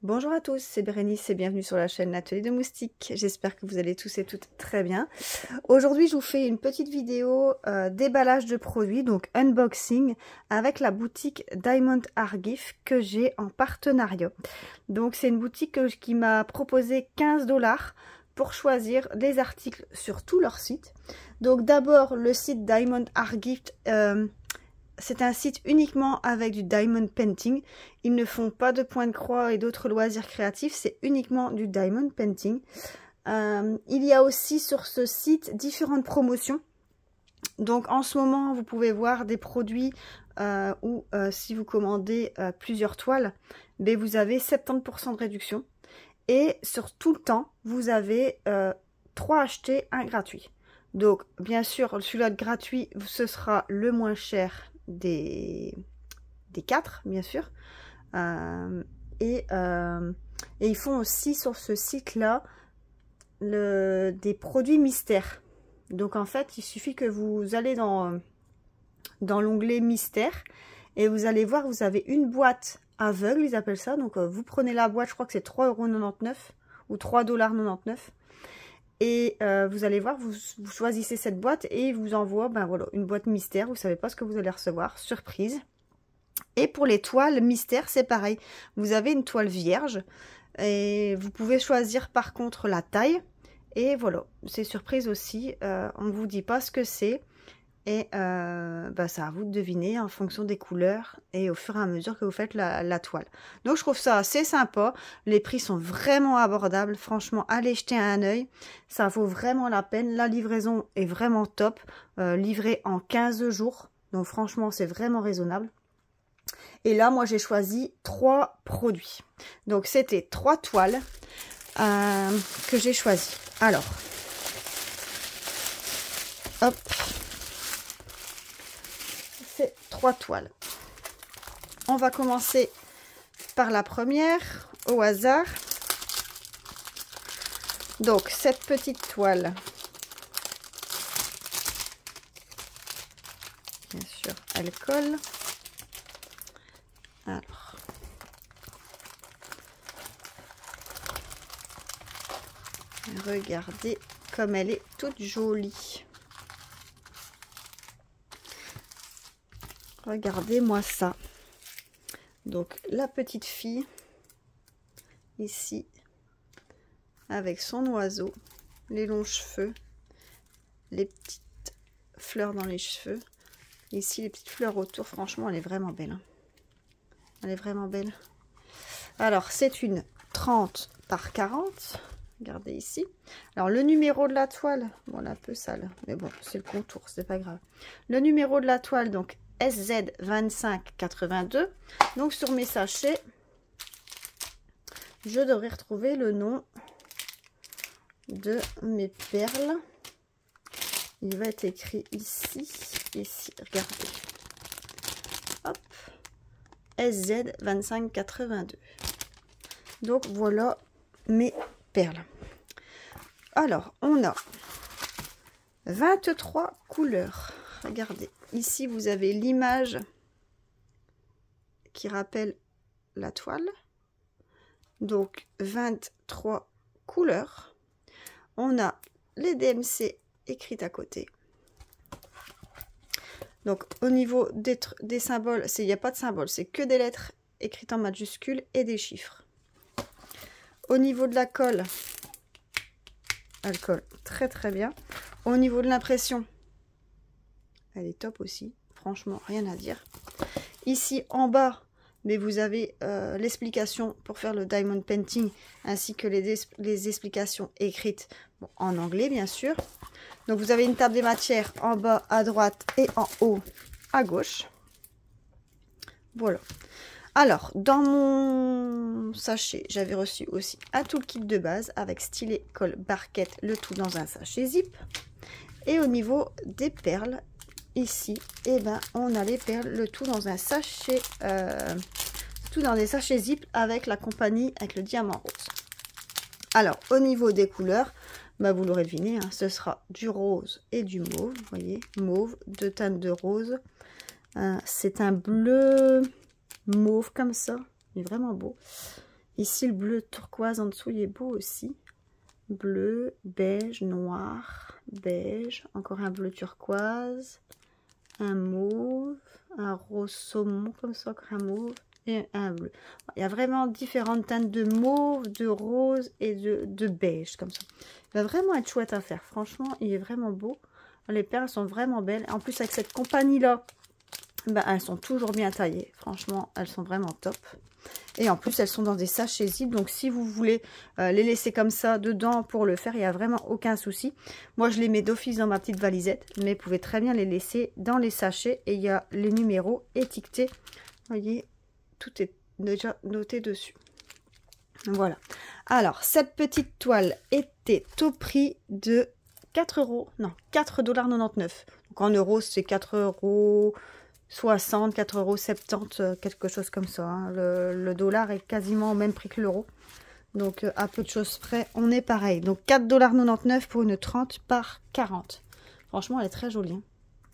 Bonjour à tous, c'est Bérénice et bienvenue sur la chaîne L'Atelier de Moustiques. J'espère que vous allez tous et toutes très bien. Aujourd'hui, je vous fais une petite vidéo déballage de produits, donc unboxing, avec la boutique Diamond Art Gift que j'ai en partenariat. Donc, c'est une boutique qui m'a proposé 15 $ pour choisir les articles sur tout leur site. Donc, d'abord, le site Diamond Art Gift. C'est un site uniquement avec du diamond painting. Ils ne font pas de point de croix et d'autres loisirs créatifs. C'est uniquement du diamond painting. Il y a aussi sur ce site différentes promotions. Donc en ce moment, vous pouvez voir des produits où si vous commandez plusieurs toiles, ben, vous avez 70% de réduction. Et sur tout le temps, vous avez 3 achetés, 1 gratuit. Donc bien sûr, celui-là de gratuit, ce sera le moins cher des 4 bien sûr, et ils font aussi sur ce site là des produits mystères. Donc en fait il suffit que vous allez dans l'onglet mystère et vous allez voir, vous avez une boîte aveugle, ils appellent ça. Donc vous prenez la boîte, je crois que c'est 3,99 € ou 3,99 $. Et vous allez voir, vous choisissez cette boîte et il vous envoie voilà, une boîte mystère. Vous ne savez pas ce que vous allez recevoir, surprise. Et pour les toiles mystères, c'est pareil. Vous avez une toile vierge et vous pouvez choisir par contre la taille. Et voilà, c'est surprise aussi. On ne vous dit pas ce que c'est. Et c'est à vous de deviner en fonction des couleurs et au fur et à mesure que vous faites la toile. Donc je trouve ça assez sympa. Les prix sont vraiment abordables. Franchement, allez jeter un œil. Ça vaut vraiment la peine. La livraison est vraiment top. Livrée en 15 jours. Donc franchement, c'est vraiment raisonnable. Et là, moi, j'ai choisi 3 produits. Donc c'était 3 toiles que j'ai choisies. Alors, hop. 3 toiles. On va commencer par la première au hasard. Donc cette petite toile, bien sûr elle colle. Alors regardez comme elle est toute jolie. Regardez-moi ça. Donc la petite fille ici avec son oiseau, les longs cheveux, les petites fleurs dans les cheveux, ici les petites fleurs autour. Franchement, elle est vraiment belle, hein. Elle est vraiment belle. Alors c'est une 30 par 40. Regardez ici. Alors le numéro de la toile, bon, elle est un peu sale, mais bon, c'est le contour, c'est pas grave. Le numéro de la toile, donc SZ2582. Donc sur mes sachets, je devrais retrouver le nom de mes perles. Il va être écrit ici, ici, regardez. Hop, SZ2582. Donc voilà mes perles. Alors, on a 23 couleurs. Regardez, ici vous avez l'image qui rappelle la toile. Donc 23 couleurs. On a les DMC écrites à côté. Donc au niveau des symboles, il n'y a pas de symbole, c'est que des lettres écrites en majuscules et des chiffres. Au niveau de la colle, elle colle très très bien. Au niveau de l'impression, elle est top aussi, franchement, rien à dire. Ici, en bas, mais vous avez l'explication pour faire le diamond painting, ainsi que les explications écrites en anglais, bien sûr. Donc, vous avez une table des matières en bas à droite et en haut à gauche. Voilà. Alors, dans mon sachet, j'avais reçu aussi un toolkit de base avec stylet, colle, barquette, le tout dans un sachet zip. Et au niveau des perles, ici, on a les perles, le tout dans un sachet, tout dans des sachets zip avec la compagnie, avec le diamant rose. Alors, au niveau des couleurs, vous l'aurez deviné, hein, ce sera du rose et du mauve. Vous voyez, mauve, 2 teintes de rose. C'est un bleu mauve comme ça, il est vraiment beau. Ici, le bleu turquoise en dessous, il est beau aussi. Bleu, beige, noir, beige. Encore un bleu turquoise. Un mauve. Un rose saumon comme ça, encore un mauve. Et un bleu. Il y a vraiment différentes teintes de mauve, de rose et de beige comme ça. Il va vraiment être chouette à faire. Franchement, il est vraiment beau. Les perles sont vraiment belles. En plus, avec cette compagnie-là, ben, elles sont toujours bien taillées. Franchement, elles sont vraiment top. Et en plus, elles sont dans des sachets zip. Donc, si vous voulez les laisser comme ça dedans pour le faire, il n'y a vraiment aucun souci. Moi, je les mets d'office dans ma petite valisette. Mais vous pouvez très bien les laisser dans les sachets. Et il y a les numéros étiquetés. Vous voyez, tout est déjà noté dessus. Voilà. Alors, cette petite toile était au prix de 4 €. Non, 4,99 $. Donc, en euros, c'est 4,60 €, 4,70 €, quelque chose comme ça. Hein. Le dollar est quasiment au même prix que l'euro. Donc, à peu de choses près, on est pareil. Donc, 4,99 $ pour une 30 par 40. Franchement, elle est très jolie. Hein.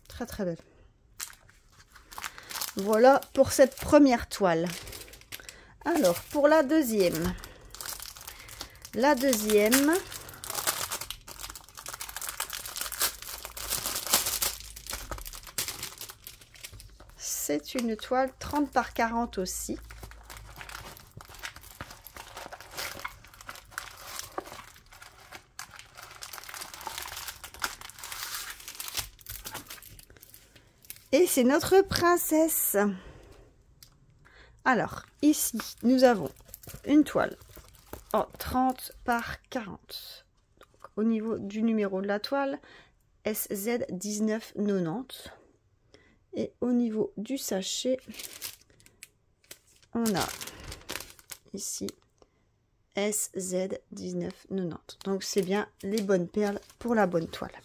Très, très belle. Voilà pour cette première toile. Alors, pour la deuxième. La deuxième... c'est une toile 30 par 40 aussi. Et c'est notre princesse. Alors, ici, nous avons une toile en 30 par 40. Donc, au niveau du numéro de la toile, SZ 1990. Et au niveau du sachet, on a ici SZ 1990. Donc, c'est bien les bonnes perles pour la bonne toile.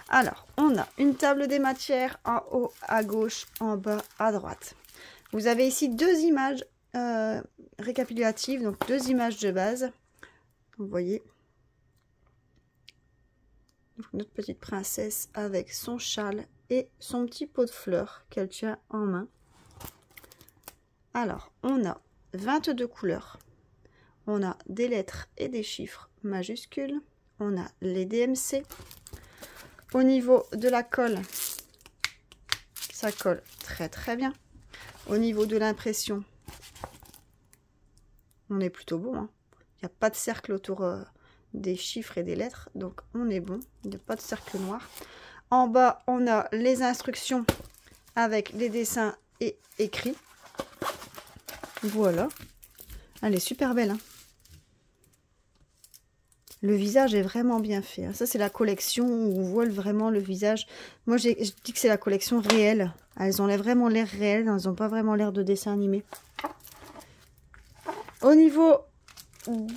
Alors, on a une table des matières en haut à gauche, en bas à droite. Vous avez ici deux images récapitulatives, donc deux images de base. Vous voyez donc, notre petite princesse avec son châle et son petit pot de fleurs qu'elle tient en main. Alors, on a 22 couleurs. On a des lettres et des chiffres majuscules. On a les DMC. Au niveau de la colle, ça colle très très bien. Au niveau de l'impression, on est plutôt bon. Hein. Il n'y a pas de cercle autour des chiffres et des lettres, donc on est bon. Il n'y a pas de cercle noir. En bas, on a les instructions avec les dessins et écrits. Voilà. Elle est super belle. Hein. Le visage est vraiment bien fait. Hein. Ça, c'est la collection où on voit vraiment le visage. Moi, je dis que c'est la collection réelle. Elles ont vraiment l'air réelles. Elles n'ont pas vraiment l'air de dessin animé. Au niveau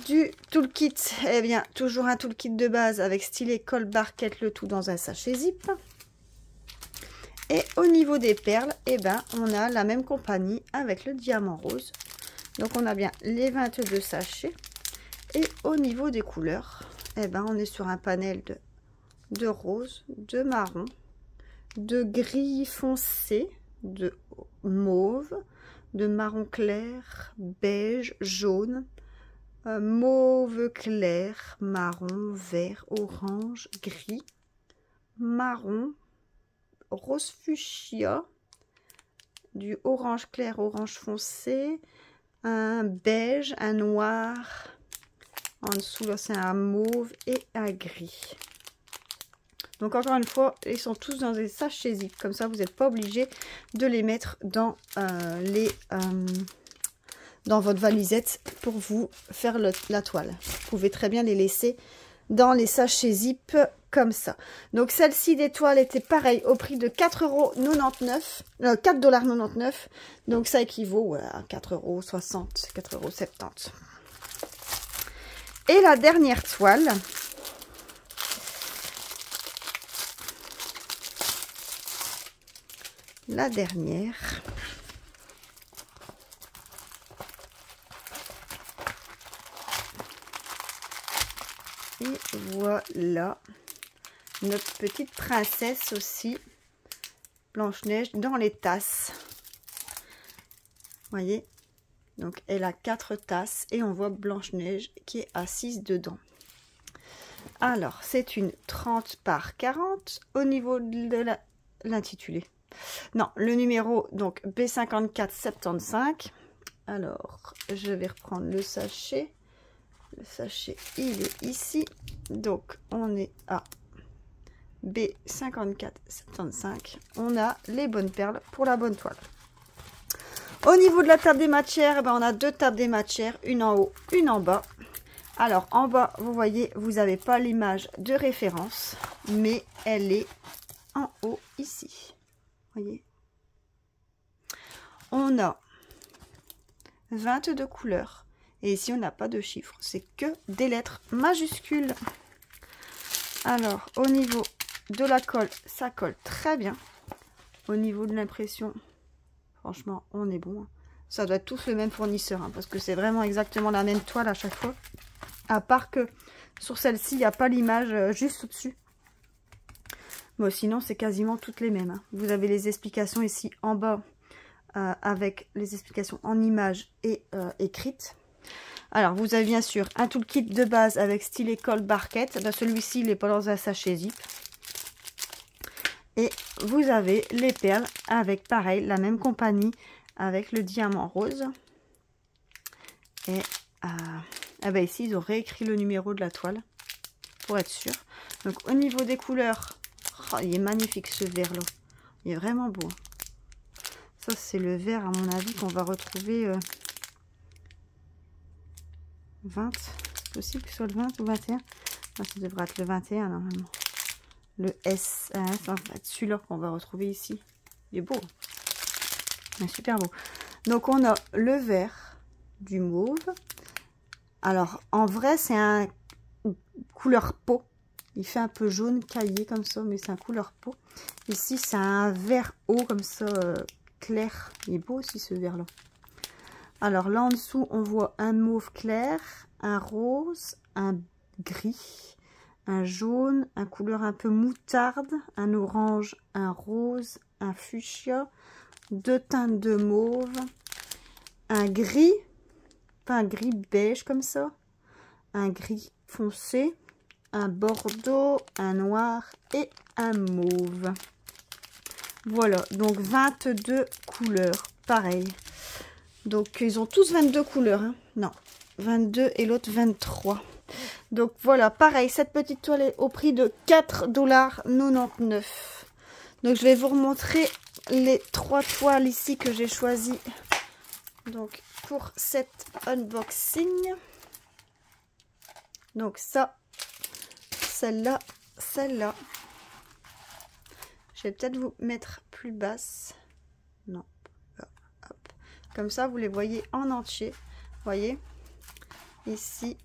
du toolkit, eh bien, toujours un toolkit de base avec stylet, colle, barquette, le tout dans un sachet zip. Et au niveau des perles, eh ben, on a la même compagnie avec le diamant rose. Donc, on a bien les 22 sachets. Et au niveau des couleurs, eh ben, on est sur un panel de rose, de marron, de gris foncé, de mauve, de marron clair, beige, jaune, mauve clair, marron, vert, orange, gris, marron, rose fuchsia, du orange clair, orange foncé, un beige, un noir. En dessous, là, c'est un mauve et un gris. Donc, encore une fois, ils sont tous dans des sachets zip. Comme ça, vous n'êtes pas obligé de les mettre dans, dans votre valisette pour vous faire la toile. Vous pouvez très bien les laisser dans les sachets zip comme ça. Donc, celle-ci des toiles était pareil au prix de 4,99 €. 4,99 $. Donc, ça équivaut à 4,60 €, 4,70 €. Et la dernière toile, et voilà notre petite princesse aussi, Blanche-Neige dans les tasses. Vous voyez, Donc elle a 4 tasses et on voit Blanche-Neige qui est assise dedans. Alors c'est une 30 par 40 au niveau de l'intitulé. Non, le numéro donc B5475. Alors je vais reprendre le sachet. Le sachet il est ici. Donc on est à B5475. On a les bonnes perles pour la bonne toile. Au niveau de la table des matières, on a 2 tables des matières, une en haut, une en bas. Alors en bas, vous voyez, vous n'avez pas l'image de référence, mais elle est en haut ici. Voyez. On a 22 couleurs et ici on n'a pas de chiffres, c'est que des lettres majuscules. Alors au niveau de la colle, ça colle très bien. Au niveau de l'impression, franchement, on est bon. Ça doit être tous le même fournisseur, hein, parce que c'est vraiment exactement la même toile à chaque fois. À part que sur celle-ci, il n'y a pas l'image juste au-dessus. Bon, sinon, c'est quasiment toutes les mêmes. Hein. Vous avez les explications ici en bas, avec les explications en images et écrites. Alors, vous avez bien sûr un toolkit de base avec stylet colle barquette. Ben, celui-ci, il n'est pas dans un sachet zip. Et vous avez les perles avec, pareil, la même compagnie, avec le diamant rose. Et ben ici, ils ont réécrit le numéro de la toile, pour être sûr. Donc, au niveau des couleurs, oh, il est magnifique ce vert-là. Il est vraiment beau. Ça, c'est le vert, à mon avis, qu'on va retrouver 20. C'est possible que ce soit le 20 ou 21. Non, ça devrait être le 21, normalement. Le S, ça va être celui-là qu'on va retrouver ici. Il est beau. Il est super beau. Donc, on a le vert, du mauve. Alors, en vrai, c'est un couleur peau. Il fait un peu jaune caillé comme ça, mais c'est un couleur peau. Ici, c'est un vert haut comme ça, clair. Il est beau aussi ce vert-là. Alors là, en dessous, on voit un mauve clair, un rose, un gris, un jaune, un couleur un peu moutarde, un orange, un rose, un fuchsia, 2 teintes de mauve, un gris, pas un gris beige comme ça, un gris foncé, un bordeaux, un noir et un mauve. Voilà, donc 22 couleurs, pareil. Donc ils ont tous 22 couleurs, hein. Non, 22 et l'autre 23. Donc voilà, pareil, cette petite toile est au prix de 4,99 $. Donc je vais vous remontrer les 3 toiles ici que j'ai choisies. Donc pour cet unboxing. Donc ça, celle-là, celle-là. Je vais peut-être vous mettre plus basse. Non. Hop. Comme ça, vous les voyez en entier. Voyez, ici,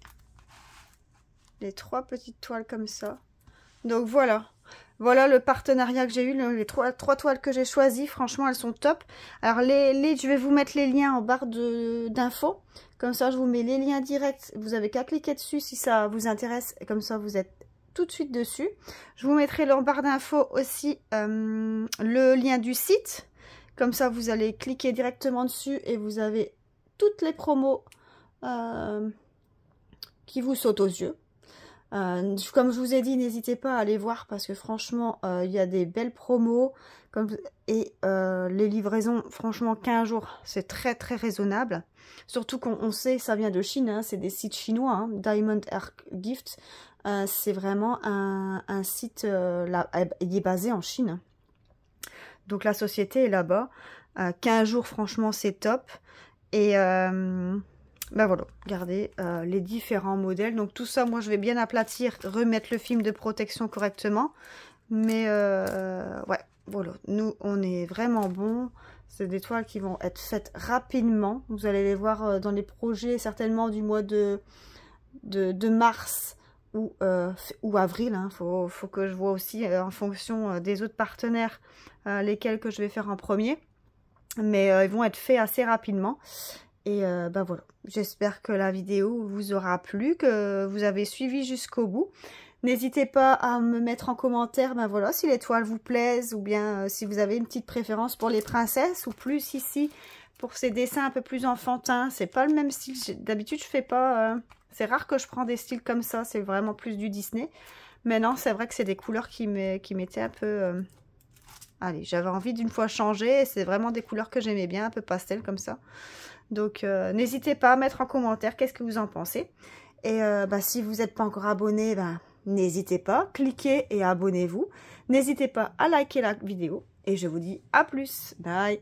les 3 petites toiles comme ça. Donc voilà. Voilà le partenariat que j'ai eu, les 3 toiles que j'ai choisies. Franchement, elles sont top. Alors, je vais vous mettre les liens en barre d'infos. Comme ça, je vous mets les liens directs. Vous avez qu'à cliquer dessus si ça vous intéresse. Et comme ça, vous êtes tout de suite dessus. Je vous mettrai en barre d'infos aussi le lien du site. Comme ça, vous allez cliquer directement dessus et vous avez toutes les promos qui vous sautent aux yeux. Comme je vous ai dit, n'hésitez pas à aller voir parce que franchement, il y a des belles promos. Et les livraisons, franchement, 15 jours, c'est très très raisonnable. Surtout qu'on sait, ça vient de Chine, hein, c'est des sites chinois, hein, Diamond Air Gift. C'est vraiment un site, il est basé en Chine. Donc la société est là-bas. 15 jours, franchement, c'est top. Et ben voilà, regardez les différents modèles. Donc tout ça, moi, je vais bien aplatir, remettre le film de protection correctement. Mais ouais, voilà. Nous, on est vraiment bon. C'est des toiles qui vont être faites rapidement. Vous allez les voir dans les projets, certainement du mois de mars ou avril. Hein. Faut que je vois aussi en fonction des autres partenaires lesquels que je vais faire en premier. Mais ils vont être faits assez rapidement. Et ben voilà, j'espère que la vidéo vous aura plu, que vous avez suivi jusqu'au bout. N'hésitez pas à me mettre en commentaire, ben voilà, si les toiles vous plaisent ou bien si vous avez une petite préférence pour les princesses ou plus ici pour ces dessins un peu plus enfantins. C'est pas le même style. D'habitude, je fais pas... c'est rare que je prends des styles comme ça. C'est vraiment plus du Disney. Mais non, c'est vrai que c'est des couleurs qui m'étaient un peu... Allez, j'avais envie d'une fois changer. C'est vraiment des couleurs que j'aimais bien, un peu pastel comme ça. Donc, n'hésitez pas à mettre en commentaire qu'est-ce que vous en pensez. Et si vous n'êtes pas encore abonné, n'hésitez pas, cliquez et abonnez-vous. N'hésitez pas à liker la vidéo. Et je vous dis à plus. Bye.